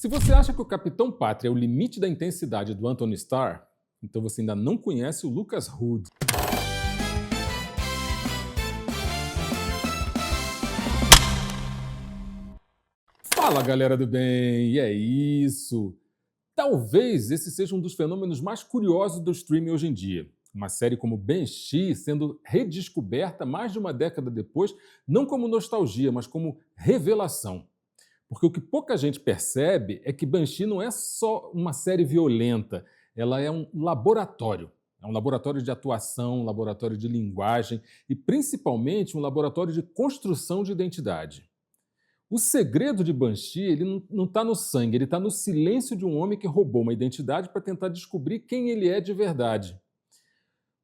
Se você acha que o Capitão Pátria é o limite da intensidade do Anthony Starr, então você ainda não conhece o Lucas Hood. Fala, galera do bem, e é isso. Talvez esse seja um dos fenômenos mais curiosos do streaming hoje em dia. Uma série como Banshee sendo redescoberta mais de uma década depois, não como nostalgia, mas como revelação. Porque o que pouca gente percebe é que Banshee não é só uma série violenta, ela é um laboratório. É um laboratório de atuação, um laboratório de linguagem e, principalmente, um laboratório de construção de identidade. O segredo de Banshee ele não está no sangue, ele está no silêncio de um homem que roubou uma identidade para tentar descobrir quem ele é de verdade.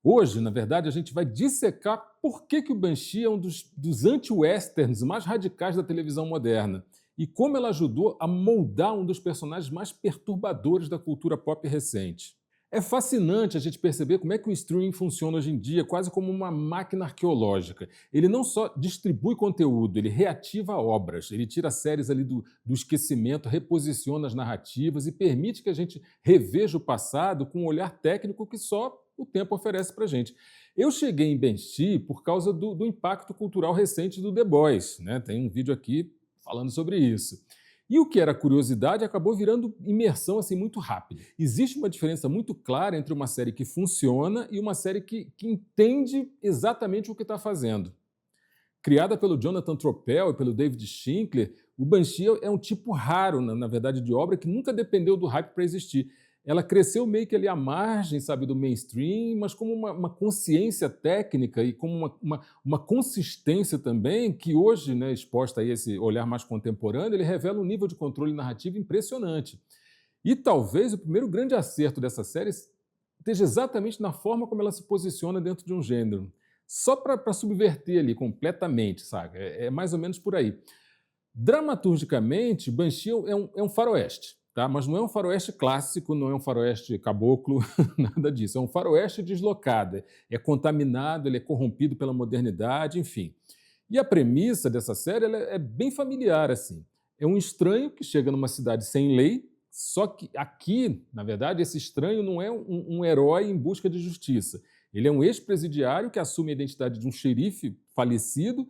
Hoje, na verdade, a gente vai dissecar por que o Banshee é um dos anti-westerns mais radicais da televisão moderna e como ela ajudou a moldar um dos personagens mais perturbadores da cultura pop recente. É fascinante a gente perceber como é que o streaming funciona hoje em dia, quase como uma máquina arqueológica. Ele não só distribui conteúdo, ele reativa obras, ele tira séries ali do esquecimento, reposiciona as narrativas e permite que a gente reveja o passado com um olhar técnico que só o tempo oferece para a gente. Eu cheguei em Banshee por causa do impacto cultural recente do The Boys, né? Tem um vídeo aqui falando sobre isso. E o que era curiosidade acabou virando imersão assim muito rápida. Existe uma diferença muito clara entre uma série que funciona e uma série que entende exatamente o que está fazendo. Criada pelo Jonathan Tropel e pelo David Shinkler, o Banshee é um tipo raro, na verdade, de obra que nunca dependeu do hype para existir. Ela cresceu meio que ali à margem, sabe, do mainstream, mas como uma consciência técnica e como uma consistência também que hoje, né, exposta a esse olhar mais contemporâneo, ele revela um nível de controle narrativo impressionante. E talvez o primeiro grande acerto dessa série esteja exatamente na forma como ela se posiciona dentro de um gênero. Só para subverter ali completamente, sabe? É mais ou menos por aí. Dramaturgicamente, Banshee é um faroeste, tá? Mas não é um faroeste clássico, não é um faroeste caboclo, nada disso. É um faroeste deslocado, é contaminado, ele é corrompido pela modernidade, enfim. E a premissa dessa série ela é bem familiar, assim. É um estranho que chega numa cidade sem lei, só que aqui, na verdade, esse estranho não é um herói em busca de justiça. Ele é um ex-presidiário que assume a identidade de um xerife falecido,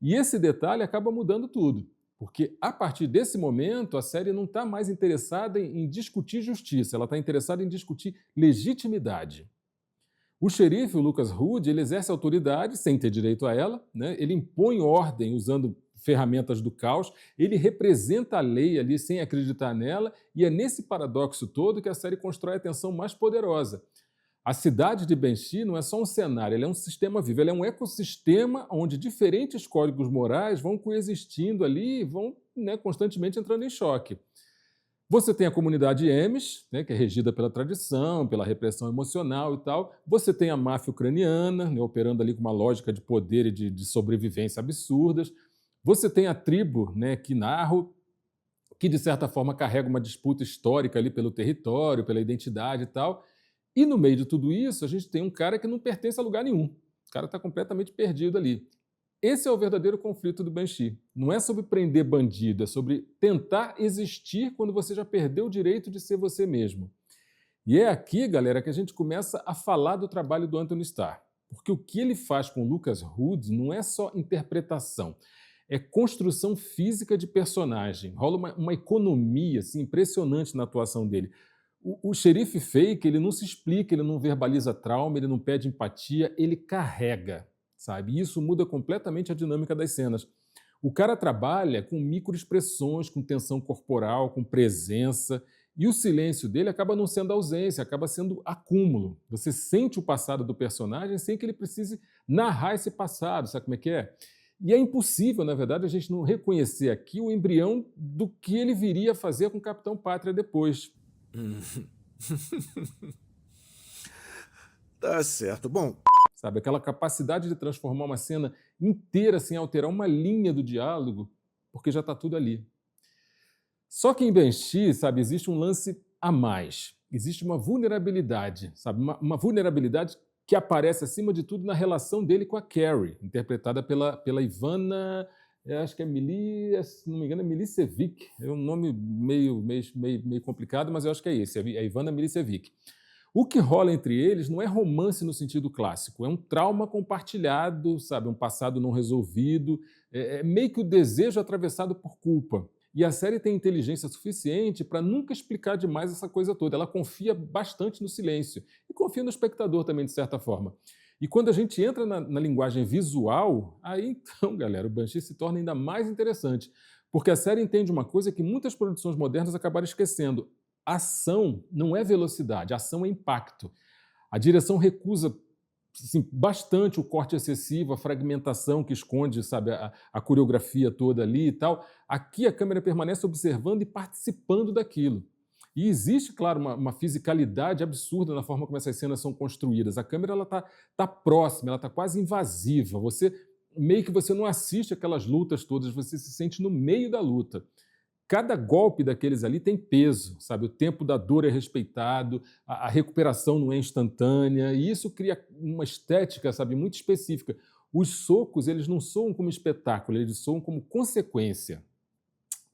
e esse detalhe acaba mudando tudo. Porque, a partir desse momento, a série não está mais interessada em discutir justiça, ela está interessada em discutir legitimidade. O xerife, o Lucas Hood, ele exerce autoridade sem ter direito a ela, né? Ele impõe ordem usando ferramentas do caos, ele representa a lei ali sem acreditar nela, e é nesse paradoxo todo que a série constrói a tensão mais poderosa. A cidade de Banshee não é só um cenário, ele é um sistema vivo, ele é um ecossistema onde diferentes códigos morais vão coexistindo ali e vão, né, constantemente entrando em choque. Você tem a comunidade Amish, né, que é regida pela tradição, pela repressão emocional e tal. Você tem a máfia ucraniana, né, operando ali com uma lógica de poder e de sobrevivência absurdas. Você tem a tribo, né, Kinarro, que de certa forma carrega uma disputa histórica ali pelo território, pela identidade e tal. E no meio de tudo isso, a gente tem um cara que não pertence a lugar nenhum. O cara está completamente perdido ali. Esse é o verdadeiro conflito do Banshee. Não é sobre prender bandido, é sobre tentar existir quando você já perdeu o direito de ser você mesmo. E é aqui, galera, que a gente começa a falar do trabalho do Anthony Starr. Porque o que ele faz com o Lucas Hood não é só interpretação, é construção física de personagem. Rola uma economia assim, impressionante na atuação dele. O xerife fake, ele não se explica, ele não verbaliza trauma, ele não pede empatia, ele carrega, sabe? E isso muda completamente a dinâmica das cenas. O cara trabalha com microexpressões, com tensão corporal, com presença, e o silêncio dele acaba não sendo ausência, acaba sendo acúmulo. Você sente o passado do personagem sem que ele precise narrar esse passado, sabe como é que é? E é impossível, na verdade, a gente não reconhecer aqui o embrião do que ele viria a fazer com o Capitão Pátria depois. Tá certo. Bom, Sabe, aquela capacidade de transformar uma cena inteira sem alterar uma linha do diálogo, porque já está tudo ali. Só que em Banshee, sabe, existe um lance a mais. Existe uma vulnerabilidade, sabe, uma vulnerabilidade que aparece acima de tudo na relação dele com a Carrie, interpretada pela Ivana acho que é se não me engano, é Milicevic. É um nome meio complicado, mas eu acho que é esse, é Ivana Milicevic. O que rola entre eles não é romance no sentido clássico, é um trauma compartilhado, sabe, um passado não resolvido, é meio que o desejo atravessado por culpa. E a série tem inteligência suficiente para nunca explicar demais essa coisa toda. Ela confia bastante no silêncio e confia no espectador também, de certa forma. E quando a gente entra na linguagem visual, aí então, galera, o Banshee se torna ainda mais interessante, porque a série entende uma coisa que muitas produções modernas acabaram esquecendo. Ação não é velocidade, ação é impacto. A direção recusa assim, bastante o corte excessivo, a fragmentação que esconde, sabe, a coreografia toda ali e tal. Aqui a câmera permanece observando e participando daquilo. E existe, claro, uma fisicalidade absurda na forma como essas cenas são construídas. A câmera ela tá próxima, ela está quase invasiva. Você meio que você não assiste aquelas lutas todas, você se sente no meio da luta. Cada golpe daqueles ali tem peso, sabe? O tempo da dor é respeitado, a recuperação não é instantânea, e isso cria uma estética, sabe, muito específica. Os socos, eles não soam como espetáculo, eles soam como consequência.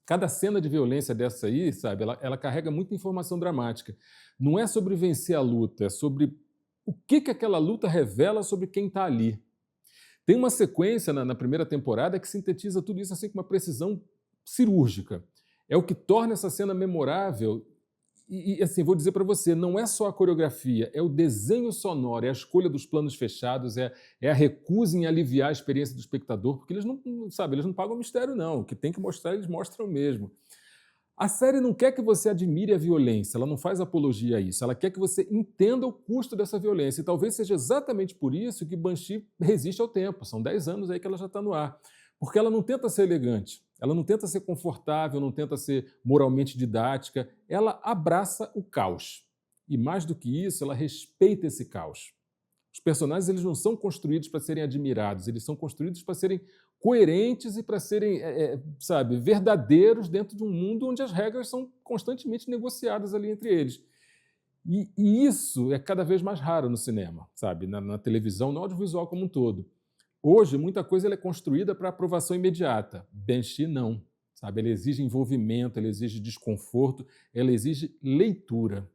Cada cena de violência dessa aí, sabe, ela carrega muita informação dramática. Não é sobre vencer a luta, é sobre o que aquela luta revela sobre quem está ali. Tem uma sequência na primeira temporada que sintetiza tudo isso assim com uma precisão cirúrgica. É o que torna essa cena memorável. Assim, vou dizer para você, não é só a coreografia, é o desenho sonoro, é a escolha dos planos fechados, é a recusa em aliviar a experiência do espectador, porque eles sabe, eles não pagam mistério, não. O que tem que mostrar, eles mostram mesmo. A série não quer que você admire a violência, ela não faz apologia a isso, ela quer que você entenda o custo dessa violência, e talvez seja exatamente por isso que Banshee resiste ao tempo, são 10 anos aí que ela já está no ar, porque ela não tenta ser elegante, ela não tenta ser confortável, não tenta ser moralmente didática, ela abraça o caos, e mais do que isso, ela respeita esse caos. Os personagens eles não são construídos para serem admirados, eles são construídos para serem coerentes e para serem, sabe, verdadeiros dentro de um mundo onde as regras são constantemente negociadas ali entre eles. E isso é cada vez mais raro no cinema, sabe, na televisão, no audiovisual como um todo. Hoje, muita coisa ela é construída para aprovação imediata. Banshee não, sabe? Ela exige envolvimento, ela exige desconforto, ela exige leitura.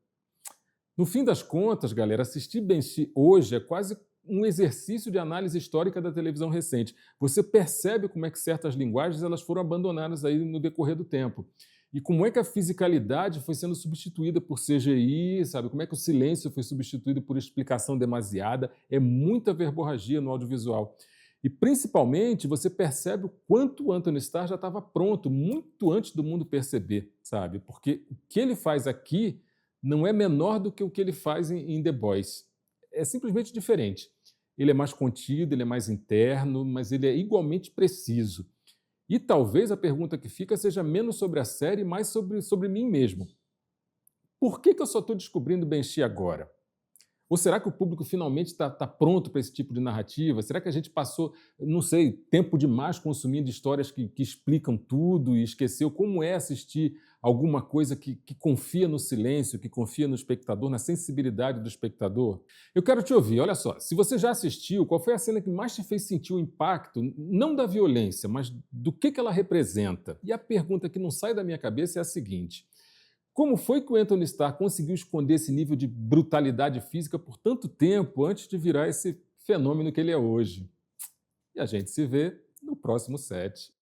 No fim das contas, galera, assistir Banshee hoje é quase um exercício de análise histórica da televisão recente. Você percebe como é que certas linguagens elas foram abandonadas aí no decorrer do tempo. E como é que a fisicalidade foi sendo substituída por CGI, sabe? Como é que o silêncio foi substituído por explicação demasiada. É muita verborragia no audiovisual. E, principalmente, você percebe o quanto o Anthony Starr já estava pronto, muito antes do mundo perceber, sabe? Porque o que ele faz aqui não é menor do que o que ele faz em The Boys. É simplesmente diferente. Ele é mais contido, ele é mais interno, mas ele é igualmente preciso. E talvez a pergunta que fica seja menos sobre a série, mais sobre mim mesmo. Por que eu só estou descobrindo Banshee agora? Ou será que o público finalmente está pronto para esse tipo de narrativa? Será que a gente passou, não sei, tempo demais consumindo histórias que explicam tudo e esqueceu como é assistir alguma coisa que confia no silêncio, que confia no espectador, na sensibilidade do espectador? Eu quero te ouvir, olha só, se você já assistiu, qual foi a cena que mais te fez sentir o impacto, não da violência, mas do que ela representa? E a pergunta que não sai da minha cabeça é a seguinte: como foi que o Anthony Starr conseguiu esconder esse nível de brutalidade física por tanto tempo antes de virar esse fenômeno que ele é hoje? E a gente se vê no próximo set.